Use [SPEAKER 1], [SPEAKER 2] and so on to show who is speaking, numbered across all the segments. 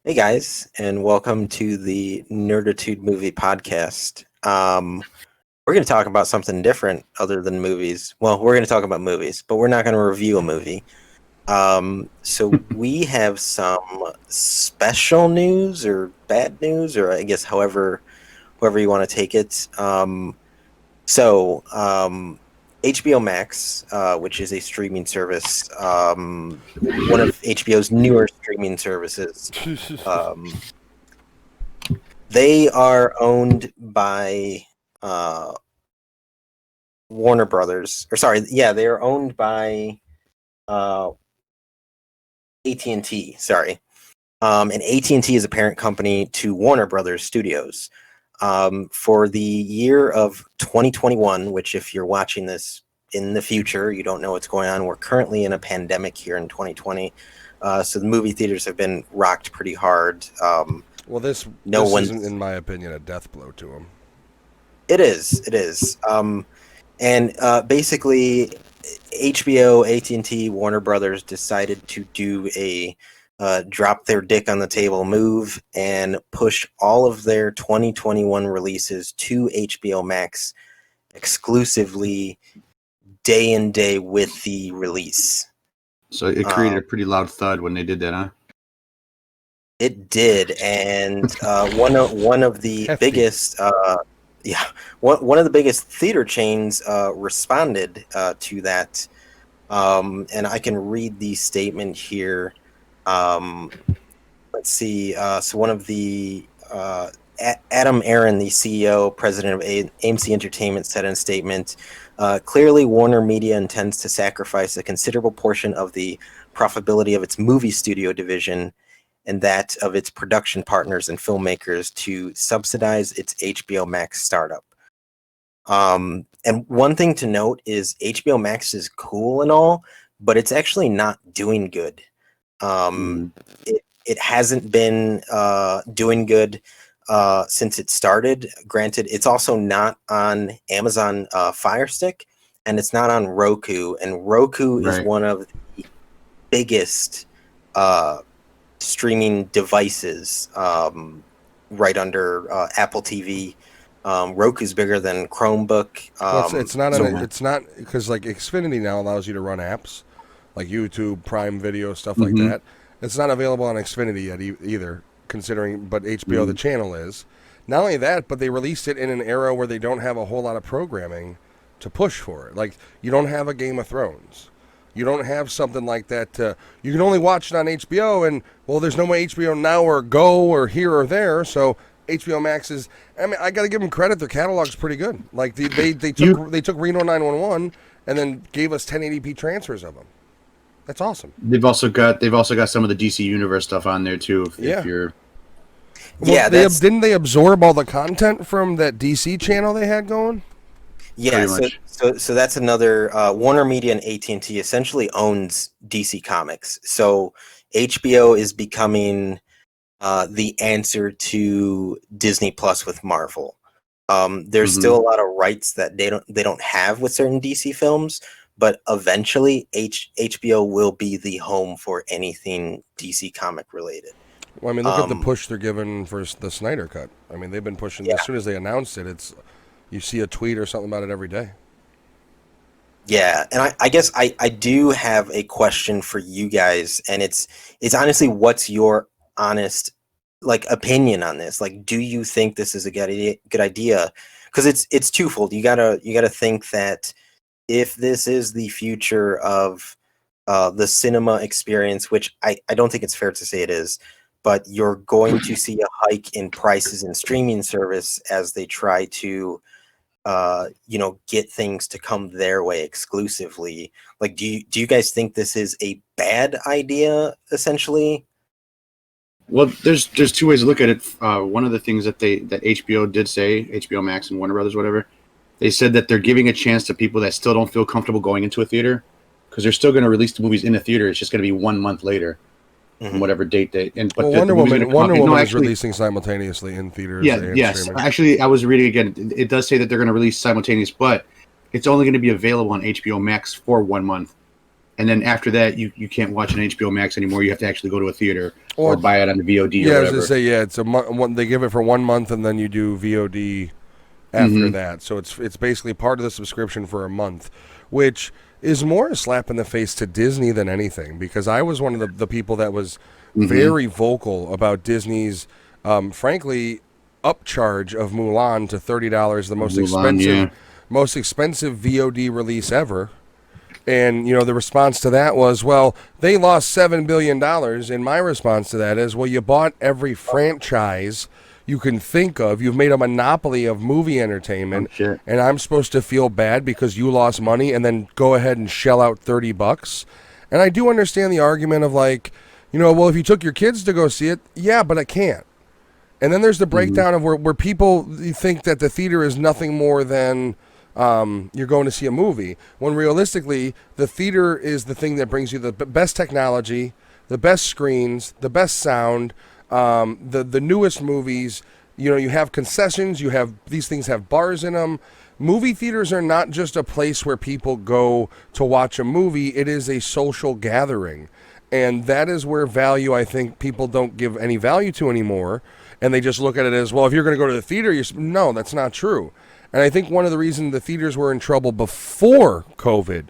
[SPEAKER 1] Hey guys, and welcome to the Nerditude Movie Podcast. We're going to talk about something different other than movies. Well, we're going to talk about movies, but we're not going to review a movie. So we have some special news or bad news, or I guess however you want to take it. So HBO Max, which is a streaming service, one of HBO's newer streaming services. Um, They are owned by Warner Brothers, or sorry, yeah, they are owned by uh, AT&T. Sorry, and AT&T is a parent company to Warner Brothers Studios. For the year of 2021, which if you're watching this in the future, you don't know what's going on. We're currently in a pandemic here in 2020, so the movie theaters have been rocked pretty hard.
[SPEAKER 2] Well, this
[SPEAKER 1] No
[SPEAKER 2] this
[SPEAKER 1] one's.
[SPEAKER 2] isn't, in my opinion, a death blow to him.
[SPEAKER 1] It is. It is. And basically, HBO, AT&T, Warner Brothers decided to do a drop their dick on the table move and push all of their 2021 releases to HBO Max exclusively day and day with the release.
[SPEAKER 3] So it created a pretty loud thud when they did that, huh?
[SPEAKER 1] It did, and one of the
[SPEAKER 2] Hefty.
[SPEAKER 1] biggest one of the biggest theater chains responded to that. And I can read the statement here. Let's see. So one of the Adam Aaron, the CEO, president of AMC Entertainment, said in a statement, clearly Warner Media intends to sacrifice a considerable portion of the profitability of its movie studio division and that of its production partners and filmmakers to subsidize its HBO Max startup. And one thing to note is HBO Max is cool and all, but it's actually not doing good. It hasn't been doing good since it started. Granted, it's also not on Amazon Fire Stick, and it's not on Roku. And Roku is
[SPEAKER 3] Right.
[SPEAKER 1] one of the biggest streaming devices, right under Apple TV. Roku's bigger than Chromebook.
[SPEAKER 2] Well, it's not
[SPEAKER 1] so
[SPEAKER 2] it's not because like Xfinity now allows you to run apps like YouTube, Prime Video, stuff like
[SPEAKER 3] Mhm.
[SPEAKER 2] that. It's not available on Xfinity yet either, considering. But HBO, the channel is. Not only that, but they released it in an era where they don't have a whole lot of programming to push for it. Like you don't have a Game of Thrones. You don't have something like that. You can only watch it on HBO, and well, there's no more HBO Now or Go or here or there. So HBO Max is. I mean, I got to give them credit. Their catalog's pretty good. Like they took Reno 911 and then gave us 1080p transfers of them. That's awesome.
[SPEAKER 3] They've also got some of the DC Universe stuff on there too.
[SPEAKER 2] Yeah.
[SPEAKER 3] If you're
[SPEAKER 1] yeah,
[SPEAKER 2] Didn't they absorb all the content from that DC channel they had going?
[SPEAKER 1] yeah.
[SPEAKER 3] pretty much.
[SPEAKER 1] So that's another. Warner Media and AT&T essentially owns DC Comics. So HBO is becoming the answer to Disney Plus with Marvel. There's still a lot of rights that they don't have with certain DC films, but eventually HBO will be the home for anything DC comic related.
[SPEAKER 2] Well, I mean, look at the
[SPEAKER 1] Um,
[SPEAKER 2] push they're giving for the Snyder Cut. I mean, they've been pushing
[SPEAKER 1] Yeah.
[SPEAKER 2] as soon as they announced it. It's you see a tweet or something about it every day.
[SPEAKER 1] Yeah, and I guess I do have a question for you guys, and it's honestly, what's your honest opinion on this? Like, do you think this is a good idea? Because it's twofold. You gotta think that if this is the future of the cinema experience, which I don't think it's fair to say it is, but you're going to see a hike in prices in streaming service as they try to get things to come their way exclusively. Like, do you guys think this is a bad idea, essentially?
[SPEAKER 3] Well, there's two ways to look at it. One of the things that HBO did say, HBO Max and Warner Brothers, whatever, they said that they're giving a chance to people that still don't feel comfortable going into a theater because they're still going to release the movies in the theater. It's just going to be 1 month later,
[SPEAKER 1] Mhm.
[SPEAKER 3] on whatever date they. And but
[SPEAKER 2] Well,
[SPEAKER 3] the movie's gonna come out-
[SPEAKER 2] Wonder
[SPEAKER 3] no,
[SPEAKER 2] Woman is
[SPEAKER 3] actually,
[SPEAKER 2] releasing simultaneously in theaters
[SPEAKER 3] Yeah,
[SPEAKER 2] and
[SPEAKER 3] yes.
[SPEAKER 2] streaming.
[SPEAKER 3] Actually, I was reading again. It does say that they're going to release simultaneous, but it's only going to be available on HBO Max for 1 month. and then after that, you can't watch an HBO Max anymore. You have to actually go to a theater or buy it on the VOD.
[SPEAKER 2] Yeah,
[SPEAKER 3] or
[SPEAKER 2] I was
[SPEAKER 3] whatever.
[SPEAKER 2] gonna say it's a month. They give it for 1 month, and then you do VOD after that. So it's basically part of the subscription for a month, which is more a slap in the face to Disney than anything. Because I was one of the people that was very vocal about Disney's, frankly, upcharge of Mulan to $30, the most expensive VOD release ever. And, the response to that was, well, they lost $7 billion. And my response to that is, well, you bought every franchise you can think of. You've made a monopoly of movie entertainment. And I'm supposed to feel bad because you lost money and then go ahead and shell out $30. And I do understand the argument of like, well, if you took your kids to go see it, yeah, but I can't. And then there's the breakdown of where people think that the theater is nothing more than you're going to see a movie, when realistically the theater is the thing that brings you the best technology, the best screens, the best sound, the newest movies. You have concessions, these things have bars in them. Movie theaters are not just a place where people go to watch a movie, it is a social gathering. And that is where value, I think, people don't give any value to anymore. And they just look at it as, well, if you're going to go to the theater, no, that's not true. And I think one of the reasons the theaters were in trouble before COVID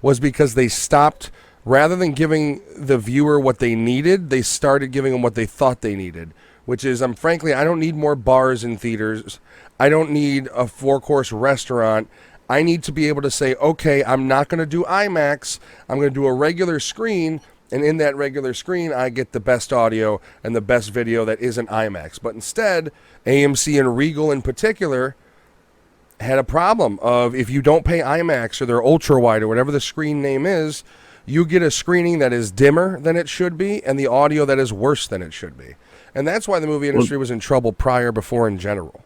[SPEAKER 2] was because they stopped, rather than giving the viewer what they needed, they started giving them what they thought they needed, which is, frankly, I don't need more bars in theaters. I don't need a 4-course restaurant. I need to be able to say, okay, I'm not going to do IMAX. I'm going to do a regular screen. And in that regular screen, I get the best audio and the best video that isn't IMAX. But instead, AMC and Regal in particular had a problem of, if you don't pay IMAX or their ultra wide or whatever the screen name is, you get a screening that is dimmer than it should be and the audio that is worse than it should be. And that's why the movie industry was in trouble before in general.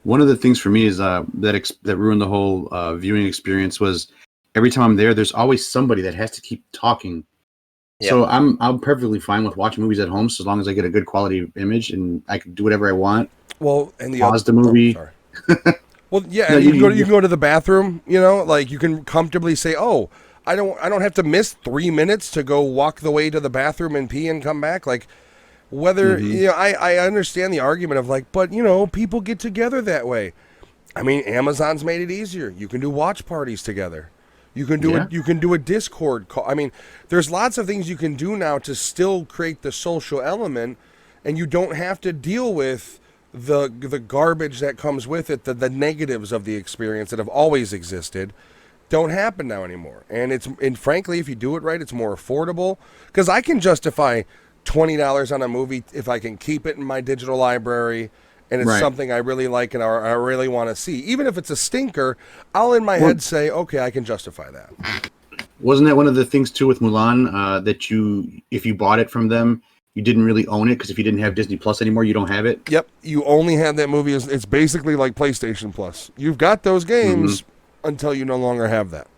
[SPEAKER 3] One of the things for me is that ruined the whole viewing experience was, every time I'm there's always somebody that has to keep talking. Yep. So I'm perfectly fine with watching movies at home, so long as I get a good quality image and I can do whatever I want.
[SPEAKER 2] Well, and
[SPEAKER 3] pause the movie.
[SPEAKER 2] Well, yeah, no, you can go to the bathroom. Like you can comfortably say, "Oh, I don't have to miss 3 minutes to go walk the way to the bathroom and pee and come back." Like, whether I understand the argument of like, but people get together that way. I mean, Amazon's made it easier. You can do watch parties together. You can do You can do a Discord call. I mean, there's lots of things you can do now to still create the social element, and you don't have to deal with the garbage that comes with it. The negatives of the experience that have always existed don't happen now anymore. And frankly, if you do it right, it's more affordable, because I can justify $20 on a movie if I can keep it in my digital library. And it's something I really like and I really want to see. Even if it's a stinker, I'll in my head say, okay, I can justify that.
[SPEAKER 3] Wasn't that one of the things, too, with Mulan, that if you bought it from them, you didn't really own it? Because if you didn't have Disney Plus anymore, you don't have it?
[SPEAKER 2] Yep. You only have that movie. It's basically like PlayStation Plus. You've got those games until you no longer have that.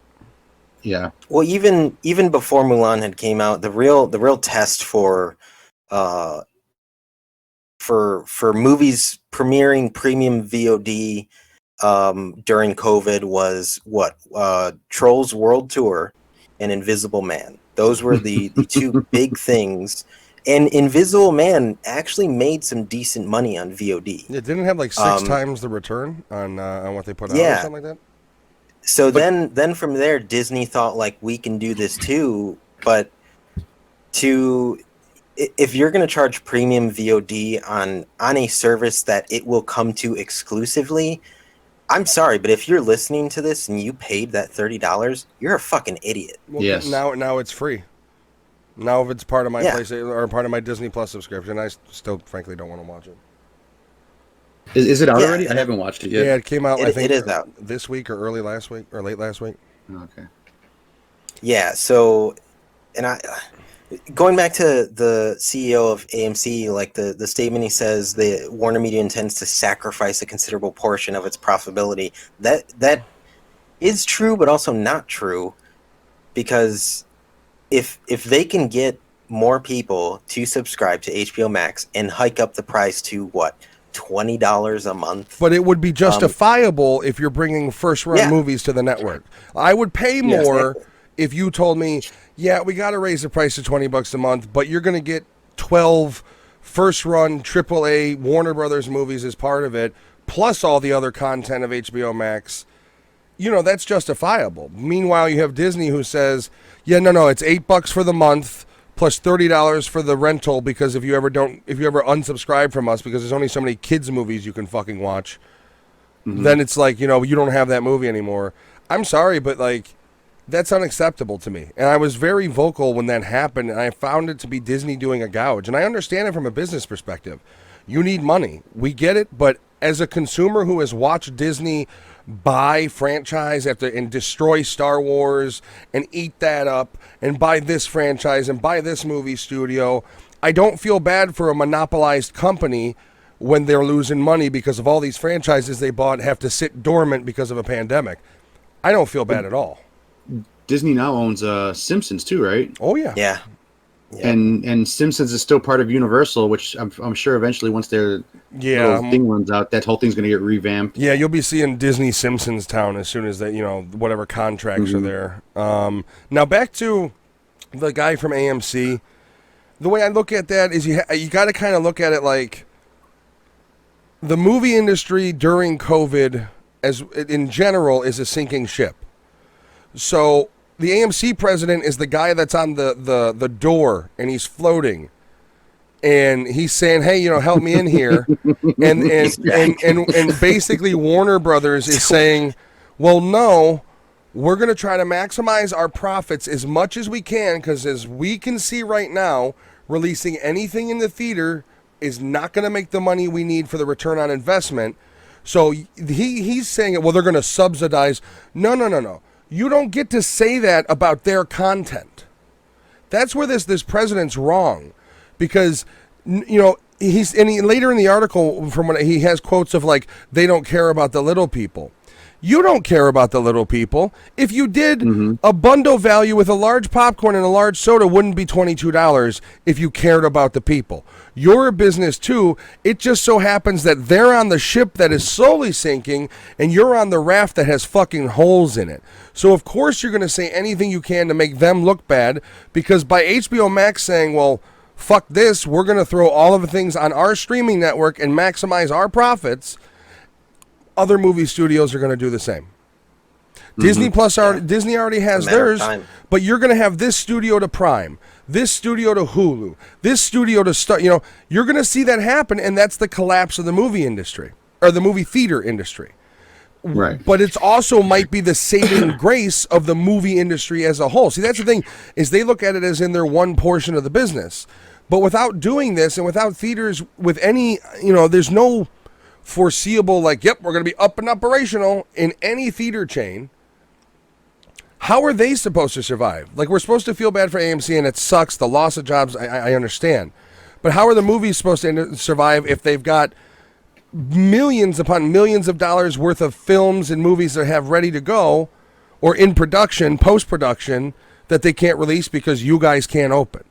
[SPEAKER 3] Yeah.
[SPEAKER 1] Well, even before Mulan had came out, the real test for movies premiering premium VOD during COVID was Trolls World Tour and Invisible Man. Those were the two big things. And Invisible Man actually made some decent money on VOD.
[SPEAKER 2] It didn't have like 6 times the return on what they put out or something like that.
[SPEAKER 1] So then from there, Disney thought like, we can do this too, but if you're going to charge premium VOD on a service that it will come to exclusively, I'm sorry, but if you're listening to this and you paid that $30, you're a fucking idiot.
[SPEAKER 2] Well, yes. Now it's free. Now if it's part of my PlayStation or part of my Disney Plus subscription, I still frankly don't want to watch it.
[SPEAKER 3] Is it out already? I haven't watched it yet.
[SPEAKER 2] Yeah, it came out. I think
[SPEAKER 1] it is out
[SPEAKER 2] this week or early last week or late last week.
[SPEAKER 3] Okay.
[SPEAKER 1] Yeah. So, going back to the CEO of AMC, like the statement he says, the Warner Media intends to sacrifice a considerable portion of its profitability. That is true, but also not true, because if they can get more people to subscribe to HBO Max and hike up the price to $20 a month.
[SPEAKER 2] But it would be justifiable if you're bringing first-run movies to the network. I would pay more if you told me, yeah, we got to raise the price to $20 a month, but you're going to get 12 first-run AAA Warner Brothers movies as part of it, plus all the other content of HBO Max, that's justifiable. Meanwhile, you have Disney who says, yeah, no, it's $8 for the month plus $30 for the rental, because if you ever unsubscribe from us because there's only so many kids movies you can fucking watch, then it's like, you don't have that movie anymore. I'm sorry, but like, that's unacceptable to me. And I was very vocal when that happened, and I found it to be Disney doing a gouge. And I understand it from a business perspective. You need money. We get it, but as a consumer who has watched Disney buy franchise and destroy Star Wars and eat that up and buy this franchise and buy this movie studio, I don't feel bad for a monopolized company when they're losing money because of all these franchises they bought have to sit dormant because of a pandemic. I don't feel bad at all.
[SPEAKER 3] Disney now owns Simpsons too, right?
[SPEAKER 2] Oh yeah.
[SPEAKER 1] Yeah.
[SPEAKER 3] And Simpsons is still part of Universal, which I'm sure eventually once their little thing runs out, that whole thing's going to get revamped.
[SPEAKER 2] Yeah, you'll be seeing Disney Simpsons Town as soon as that, whatever contracts are there. Now back to the guy from AMC. The way I look at that is you got to kind of look at it like the movie industry during COVID, as in general, is a sinking ship. So the AMC president is the guy that's on the door and he's floating, and he's saying, "Hey, help me in here," and basically Warner Brothers is saying, "Well, no, we're going to try to maximize our profits as much as we can, because as we can see right now, releasing anything in the theater is not going to make the money we need for the return on investment." So he's saying, "Well, they're going to subsidize." No. You don't get to say that about their content. That's where this president's wrong, because later in the article, from when he has quotes of like, they don't care about the little people. You don't care about the little people. If you did, a bundle value with a large popcorn and a large soda wouldn't be $22 if you cared about the people. You're a business too. It just so happens that they're on the ship that is slowly sinking and you're on the raft that has fucking holes in it. So of course you're going to say anything you can to make them look bad, because by HBO Max saying, well, fuck this, we're going to throw all of the things on our streaming network and maximize our profits, other movie studios are going to do the same. Disney already has theirs, but you're going to have this studio to Prime, this studio to Hulu, this studio to Star. You're going to see that happen, and that's the collapse of the movie industry, or the movie theater industry.
[SPEAKER 3] Right.
[SPEAKER 2] But it's also might be the saving grace of the movie industry as a whole. See, that's the thing, is they look at it as in their one portion of the business. But without doing this, and without theaters with any, there's no foreseeable, like, yep, we're going to be up and operational in any theater chain. How are they supposed to survive? Like, we're supposed to feel bad for AMC, and it sucks, the loss of jobs, I understand. But how are the movies supposed to survive if they've got millions upon millions of dollars worth of films and movies that have ready to go, or in production, post-production, that they can't release because you guys can't open?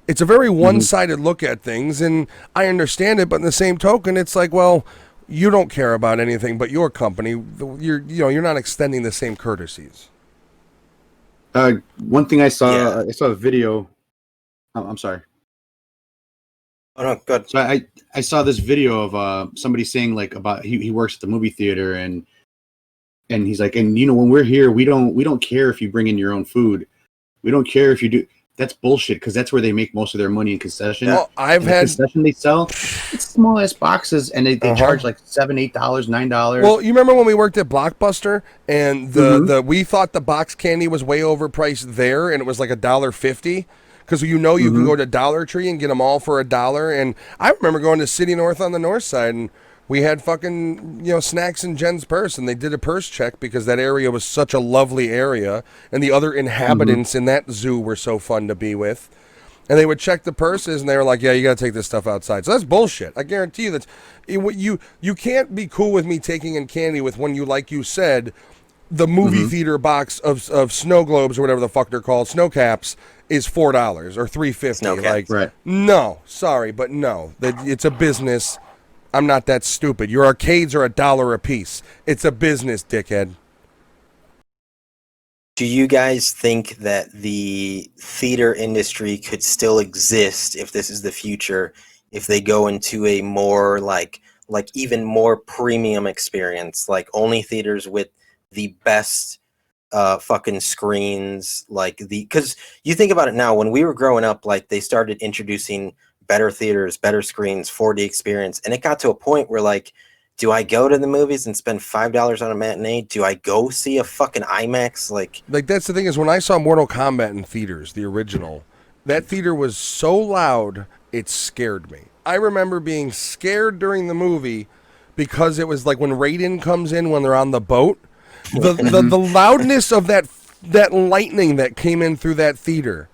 [SPEAKER 2] It's a very one-sided look at things, and I understand it, but in the same token, it's like, well, you don't care about anything but your company. You're not extending the same courtesies.
[SPEAKER 3] One thing I saw a video. I'm sorry.
[SPEAKER 1] Oh no, good.
[SPEAKER 3] So I saw this video of somebody saying like about he works at the movie theater, and he's like, and when we're here, we don't care if you bring in your own food. We don't care if you do. That's bullshit, because that's where they make most of their money in concession.
[SPEAKER 2] Well,
[SPEAKER 3] concession they sell, it's small ass boxes, and they charge like $7, $8, $9.
[SPEAKER 2] Well, you remember when we worked at Blockbuster, and we thought the box candy was way overpriced there, and it was like $1.50, because you can go to Dollar Tree and get them all for $1. And I remember going to City North on the north side, and we had fucking, snacks in Jen's purse, and they did a purse check because that area was such a lovely area, and the other inhabitants in that zoo were so fun to be with. And they would check the purses, and they were like, yeah, you got to take this stuff outside. So that's bullshit. I guarantee you that you can't be cool with me taking in candy with when like you said, the movie theater box of snow globes or whatever the fuck they're called, snow caps, is $4 or $3.50. Like,
[SPEAKER 3] right.
[SPEAKER 2] No, sorry, but no. It's a business. I'm not that stupid. Your arcades are $1 a piece. It's a business, dickhead.
[SPEAKER 1] Do you guys think that the theater industry could still exist if this is the future, if they go into a more like even more premium experience, like only theaters with the best fucking screens, like because you think about it now, when we were growing up, like they started introducing better theaters, better screens, 4D experience, and it got to a point where like, do I go to the movies and spend $5 on a matinee? Do I go see a fucking IMAX? Like
[SPEAKER 2] that's the thing is when I saw Mortal Kombat in theaters, the original, that theater was so loud it scared me. I remember being scared during the movie because it was like when Raiden comes in when they're on the boat, the loudness of that lightning that came in through that theater.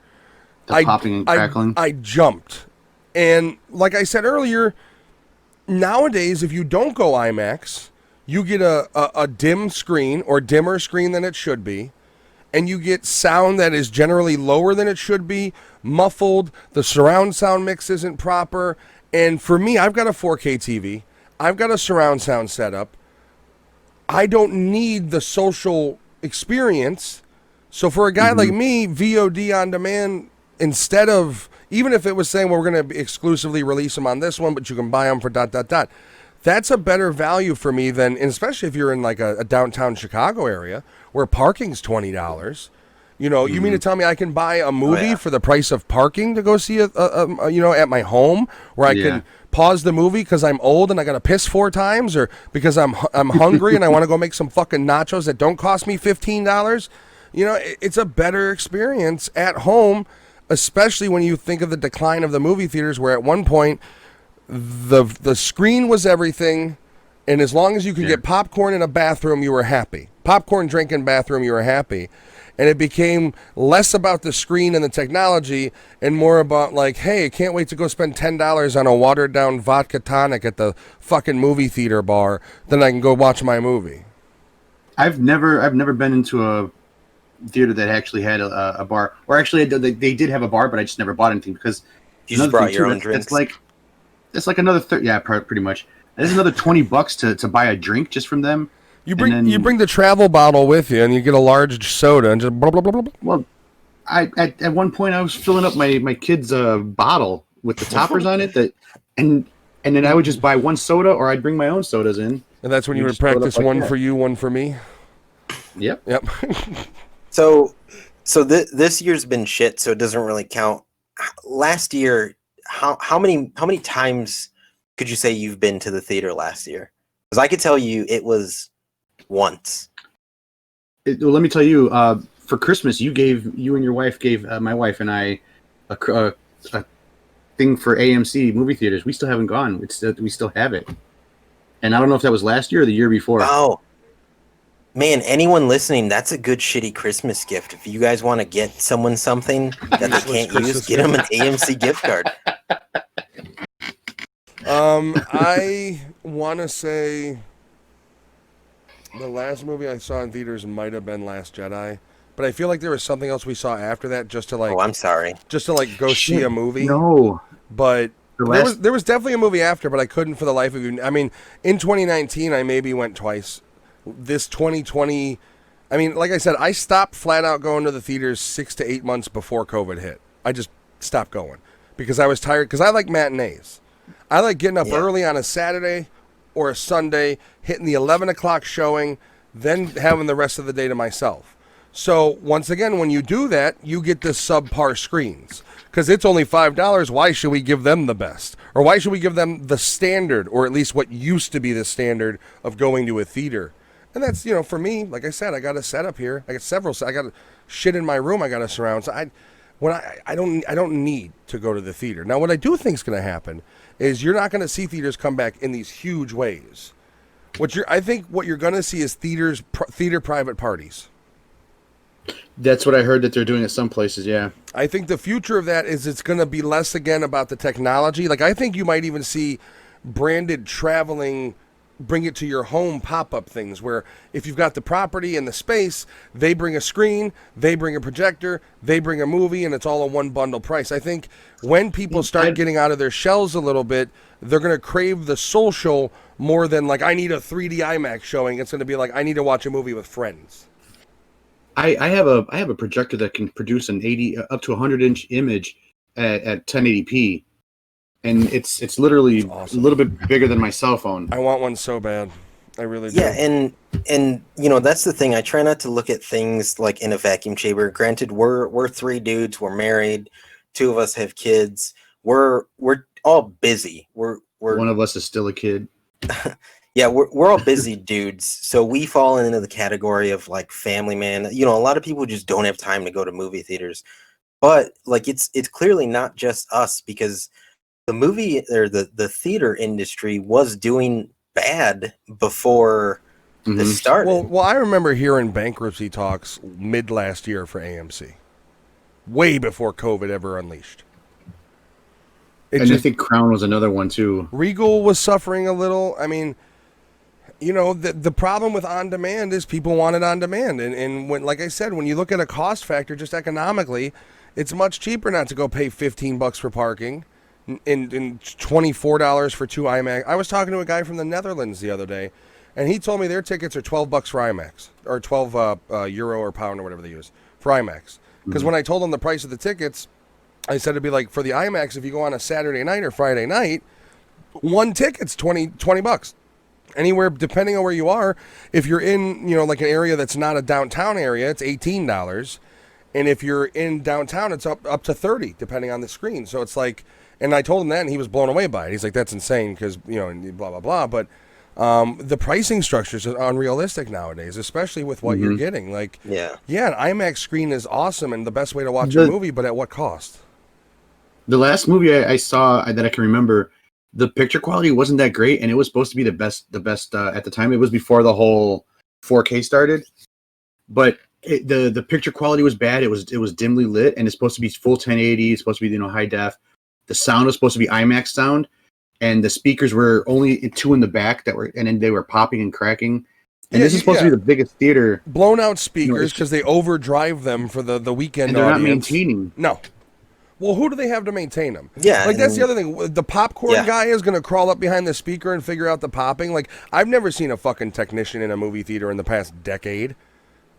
[SPEAKER 3] The popping and crackling.
[SPEAKER 2] I jumped. And like I said earlier, nowadays, if you don't go IMAX, you get a dim screen or dimmer screen than it should be, and you get sound that is generally lower than it should be, muffled, the surround sound mix isn't proper, and for me, I've got a 4K TV, I've got a surround sound setup, I don't need the social experience, so for a guy like me, VOD on demand, instead of, even if it was saying, well, we're going to exclusively release them on this one, but you can buy them for ... That's a better value for me than, and especially if you're in like a downtown Chicago area where parking's $20. You know, you mean to tell me I can buy a movie for the price of parking to go see a you know, at my home where I can pause the movie because I'm old and I got to piss 4 times, or because I'm hungry and I want to go make some fucking nachos that don't cost me $15? You know, it's a better experience at home, especially when you think of the decline of the movie theaters, where at one point the screen was everything, and as long as you could get popcorn in a bathroom, you were happy. Popcorn drinking bathroom, you were happy. And it became less about the screen and the technology and more about like, hey, I can't wait to go spend $10 on a watered down vodka tonic at the fucking movie theater bar, then I can go watch my movie.
[SPEAKER 3] I've never been into a theater that actually had a bar, or actually they did have a bar, but I just never bought anything because
[SPEAKER 1] you just brought your own drinks.
[SPEAKER 3] That's like another pretty much. There's another $20 to buy a drink just from them.
[SPEAKER 2] You bring the travel bottle with you, and you get a large soda, and just blah blah blah blah.
[SPEAKER 3] Well, at one point I was filling up my kid's bottle with the toppers on it, and then I would just buy one soda, or I'd bring my own sodas in.
[SPEAKER 2] And that's when you would practice one for you, one for me.
[SPEAKER 3] Yep.
[SPEAKER 1] So this year's been shit, so it doesn't really count. Last year, how many times could you say you've been to the theater last year? Because I could tell you it was once.
[SPEAKER 3] Well, let me tell you, for Christmas, you and your wife gave my wife and I a thing for AMC movie theaters. We still haven't gone. We still have it. And I don't know if that was last year or the year before.
[SPEAKER 1] Oh, man, anyone listening, that's a good shitty Christmas gift. If you guys want to get someone something that they can't use, get them an AMC gift card.
[SPEAKER 2] I want to say the last movie I saw in theaters might have been Last Jedi, but I feel like there was something else we saw after that just to like.
[SPEAKER 1] Oh, I'm sorry.
[SPEAKER 2] Just to like go see a movie.
[SPEAKER 3] No,
[SPEAKER 2] but there was definitely a movie after, but I couldn't for the life of you. I mean, in 2019, I maybe went twice. This 2020, I mean, like I said, I stopped flat out going to the theaters 6 to 8 months before COVID hit. I just stopped going because I was tired. Because I like matinees. I like getting up early on a Saturday or a Sunday, hitting the 11 o'clock showing, then having the rest of the day to myself. So once again, when you do that, you get the subpar screens. Because it's only $5, why should we give them the best? Or why should we give them the standard, or at least what used to be the standard of going to a theater? And that's, you know, for me, like I said, I got a setup here. I got shit in my room I got to surround. So I don't need to go to the theater. Now, what I do think is going to happen is you're not going to see theaters come back in these huge ways. I think what you're going to see is theater private parties.
[SPEAKER 3] That's what I heard that they're doing at some places, yeah.
[SPEAKER 2] I think the future of that is it's going to be less, again, about the technology. Like, I think you might even see branded traveling, bring it to your home pop-up things where if you've got the property and the space, they bring a screen, they bring a projector, they bring a movie, and it's all a one bundle price. I think when people start getting out of their shells a little bit, they're going to crave the social more than like, I need a 3D IMAX showing. It's going to be like, I need to watch a movie with friends.
[SPEAKER 3] I have a projector that can produce an 80 up to 100-inch image at 1080p, and it's literally
[SPEAKER 2] That's awesome.
[SPEAKER 3] a little bit bigger than my cell phone.
[SPEAKER 2] I want one so bad. I really do.
[SPEAKER 1] Yeah, and you know, that's the thing. I try not to look at things like in a vacuum chamber. Granted, we're three dudes, we're married, two of us have kids. We're all busy. We're
[SPEAKER 3] One of us is still a kid.
[SPEAKER 1] yeah, we're all busy dudes. So we fall into the category of like family man. You know, a lot of people just don't have time to go to movie theaters. But like it's clearly not just us, because the movie or the theater industry was doing bad before this started.
[SPEAKER 2] Well, I remember hearing bankruptcy talks mid last year for AMC, way before COVID ever unleashed.
[SPEAKER 3] And I think Crown was another one too.
[SPEAKER 2] Regal was suffering a little. I mean, you know, the problem with on demand is people want it on demand, and when, like I said, when you look at a cost factor, just economically, it's much cheaper not to go pay $15 for parking, and $24 for 2 IMAX. I was talking to a guy from the Netherlands the other day, and he told me their tickets are $12 for IMAX, or 12 euro or pound or whatever they use for IMAX. Because when I told him the price of the tickets, I said it'd be like for the IMAX, if you go on a Saturday night or Friday night, one ticket's $20. Anywhere, depending on where you are. If you're in, you know, like an area that's not a downtown area, it's $18. And if you're in downtown, it's up to $30, depending on the screen. So it's like, and I told him that, and he was blown away by it. He's like, that's insane, because, you know, and blah, blah, blah. But the pricing structures are unrealistic nowadays, especially with what you're getting. Like, yeah, an IMAX screen is awesome and the best way to watch a movie, but at what cost?
[SPEAKER 3] The last movie I saw that I can remember, the picture quality wasn't that great, and it was supposed to be the best at the time. It was before the whole 4K started, but the picture quality was bad. It was dimly lit, and it's supposed to be full 1080. It's supposed to be, you know, high def. The sound was supposed to be IMAX sound, and the speakers were only 2 in the back and then they were popping and cracking. And this is supposed to be the biggest theater.
[SPEAKER 2] Blown out speakers, because they overdrive them for the weekend
[SPEAKER 3] and they're
[SPEAKER 2] audience.
[SPEAKER 3] not maintaining.
[SPEAKER 2] No. Well, who do they have to maintain them?
[SPEAKER 1] Yeah.
[SPEAKER 2] Like, that's the other thing. The popcorn guy is going to crawl up behind the speaker and figure out the popping. Like, I've never seen a fucking technician in a movie theater in the past decade.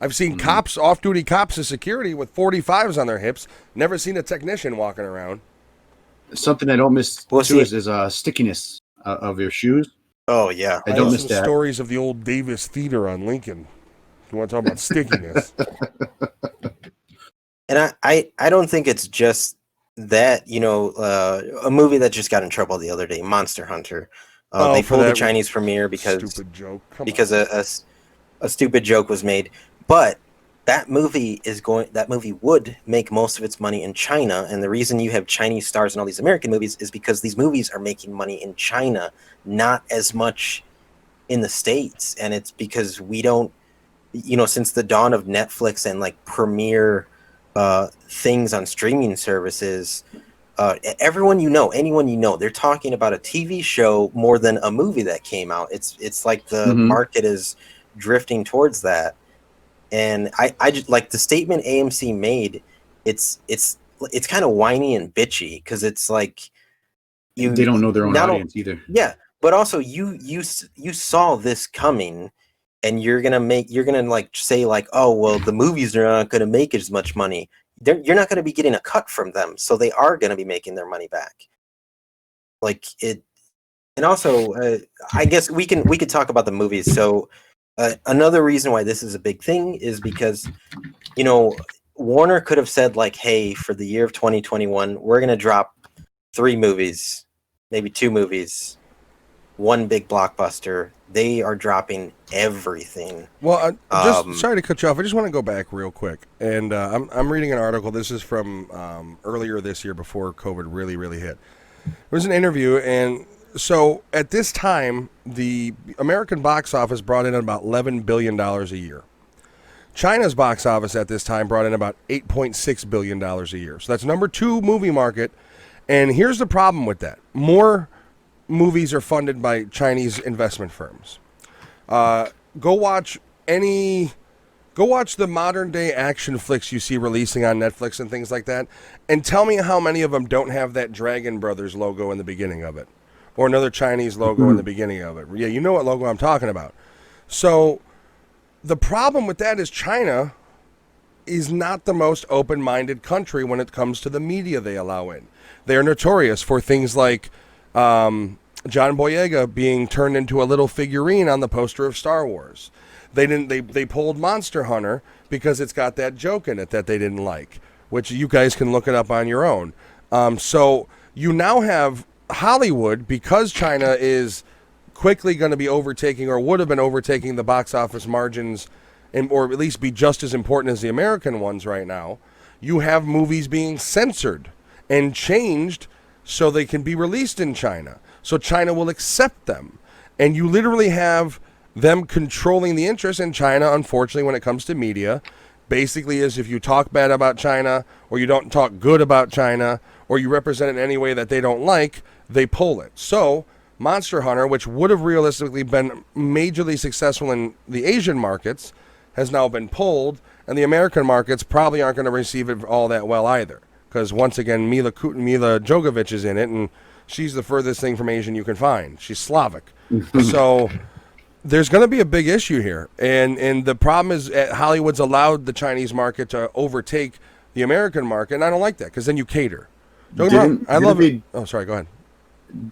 [SPEAKER 2] I've seen cops, off-duty cops as security with 45s on their hips. Never seen a technician walking around.
[SPEAKER 3] Something I don't miss too is stickiness of your shoes.
[SPEAKER 1] Oh, yeah.
[SPEAKER 3] I don't miss that.
[SPEAKER 2] Stories of the old Davis Theater on Lincoln. You want to talk about stickiness?
[SPEAKER 1] And I don't think it's just that, you know, a movie that just got in trouble the other day, Monster Hunter. They pulled the Chinese premiere because
[SPEAKER 2] stupid joke.
[SPEAKER 1] A stupid joke was made. But that movie would make most of its money in China, and the reason you have Chinese stars in all these American movies is because these movies are making money in China, not as much in the States. And it's because we don't, you know, since the dawn of Netflix and like premiere things on streaming services, anyone you know, they're talking about a TV show more than a movie that came out. It's like the market is drifting towards that. And I just like the statement AMC made. It's kind of whiny and bitchy, because it's like
[SPEAKER 3] they don't know their own audience either.
[SPEAKER 1] Yeah, but also you saw this coming, and you're gonna like say like, oh well, the movies are not gonna make as much money. You're not gonna be getting a cut from them, so they are gonna be making their money back. Like it, and also I guess we could talk about the movies. So. Another reason why this is a big thing is because, you know, Warner could have said like, hey, for the year of 2021, we're going to drop 3 movies, maybe 2 movies, 1 big blockbuster. They are dropping everything.
[SPEAKER 2] Well, sorry to cut you off. I just want to go back real quick. And I'm reading an article. This is from earlier this year, before COVID really, really hit. It was an interview, and so at this time, the American box office brought in about $11 billion a year. China's box office at this time brought in about $8.6 billion a year. So that's number 2 movie market. And here's the problem with that. More movies are funded by Chinese investment firms. Go watch the modern day action flicks you see releasing on Netflix and things like that, and tell me how many of them don't have that Dragon Brothers logo in the beginning of it. Or another Chinese logo in the beginning of it. Yeah, you know what logo I'm talking about. So the problem with that is China is not the most open-minded country when it comes to the media they allow in. They are notorious for things like John Boyega being turned into a little figurine on the poster of Star Wars. They pulled Monster Hunter because it's got that joke in it that they didn't like, which you guys can look it up on your own. So you now have Hollywood, because China is quickly going to be overtaking, or would have been overtaking, the box office margins, or at least be just as important as the American ones right now. You have movies being censored and changed so they can be released in China. So China will accept them. And you literally have them controlling the interest in China, unfortunately, when it comes to media. Basically is, if you talk bad about China, or you don't talk good about China, or you represent it in any way that they don't like, they pull it. So Monster Hunter, which would have realistically been majorly successful in the Asian markets, has now been pulled, and the American markets probably aren't going to receive it all that well either. Because once again, Mila Jovovich is in it, and she's the furthest thing from Asian you can find. She's Slavic. So there's going to be a big issue here. And the problem is Hollywood's allowed the Chinese market to overtake the American market, and I don't like that, because then you cater. Don't get me wrong, I love it. Oh, sorry, go ahead.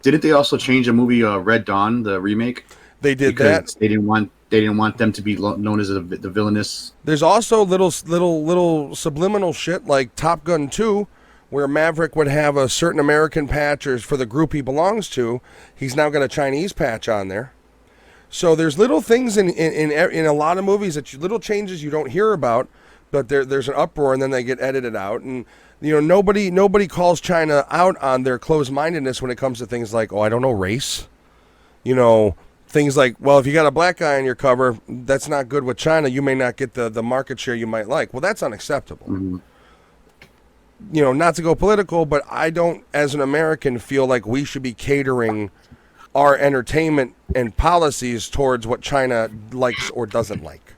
[SPEAKER 3] Didn't they also change the movie Red Dawn, the remake?
[SPEAKER 2] They did
[SPEAKER 3] because
[SPEAKER 2] that.
[SPEAKER 3] They didn't want them to be known as the villainous.
[SPEAKER 2] There's also little subliminal shit like Top Gun 2, where Maverick would have a certain American patch, or for the group he belongs to, he's now got a Chinese patch on there. So there's little things in a lot of movies, little changes you don't hear about, but there's an uproar, and then they get edited out. And nobody calls China out on their closed-mindedness when it comes to things like, I don't know, race. Things like, well, if you got a black guy on your cover, that's not good with China. You may not get the market share you might like. Well, that's unacceptable.
[SPEAKER 3] Mm-hmm.
[SPEAKER 2] Not to go political, but I don't, as an American, feel like we should be catering our entertainment and policies towards what China likes or doesn't like.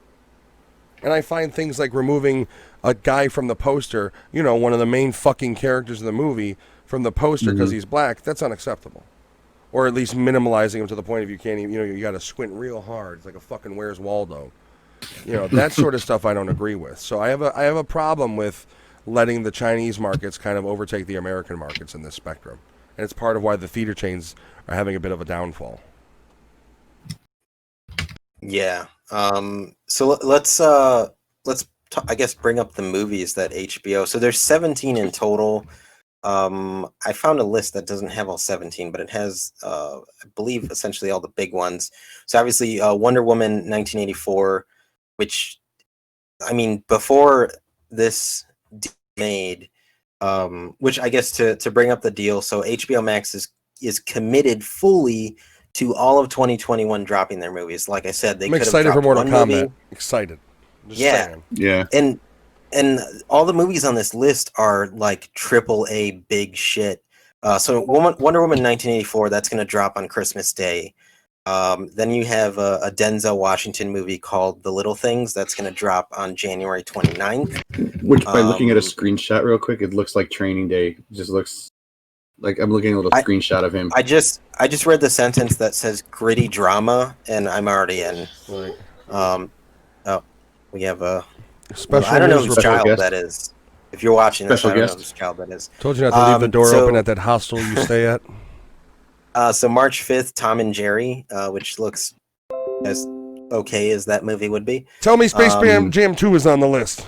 [SPEAKER 2] And I find things like removing a guy from the poster, one of the main fucking characters of the movie, from the poster because he's black, that's unacceptable. Or at least minimalizing him to the point of you can't even, you got to squint real hard. It's like a fucking Where's Waldo. That sort of stuff I don't agree with. So I have a problem with letting the Chinese markets kind of overtake the American markets in this spectrum. And it's part of why the theater chains are having a bit of a downfall.
[SPEAKER 1] Yeah. So let's I guess bring up the movies that HBO. So there's 17 in total. I found a list that doesn't have all 17, but it has, I believe, essentially all the big ones. So obviously, Wonder Woman 1984, which, I mean, before this made, which I guess to bring up the deal, so HBO Max is committed fully to all of 2021 dropping their movies. Like I said,
[SPEAKER 2] I'm excited for Mortal Kombat. Excited. Just saying.
[SPEAKER 3] Yeah.
[SPEAKER 1] And all the movies on this list are like AAA big shit. So Wonder Woman 1984, that's going to drop on Christmas Day. Then you have a Denzel Washington movie called The Little Things. That's going to drop on January 29th.
[SPEAKER 3] Which, by looking at a screenshot real quick, it looks like Training Day. It just looks like I'm looking at a little screenshot of him.
[SPEAKER 1] I just read the sentence that says gritty drama, and I'm already in.
[SPEAKER 2] Right.
[SPEAKER 1] We have a
[SPEAKER 2] special.
[SPEAKER 1] I don't know whose child
[SPEAKER 3] guest.
[SPEAKER 1] that is. If you're watching this, I don't know whose child that is.
[SPEAKER 2] Told you not to leave the door open at that hostel you stay at.
[SPEAKER 1] So March 5th, Tom and Jerry, which looks as okay as that movie would be.
[SPEAKER 2] Tell me Space Jam 2 is on the list.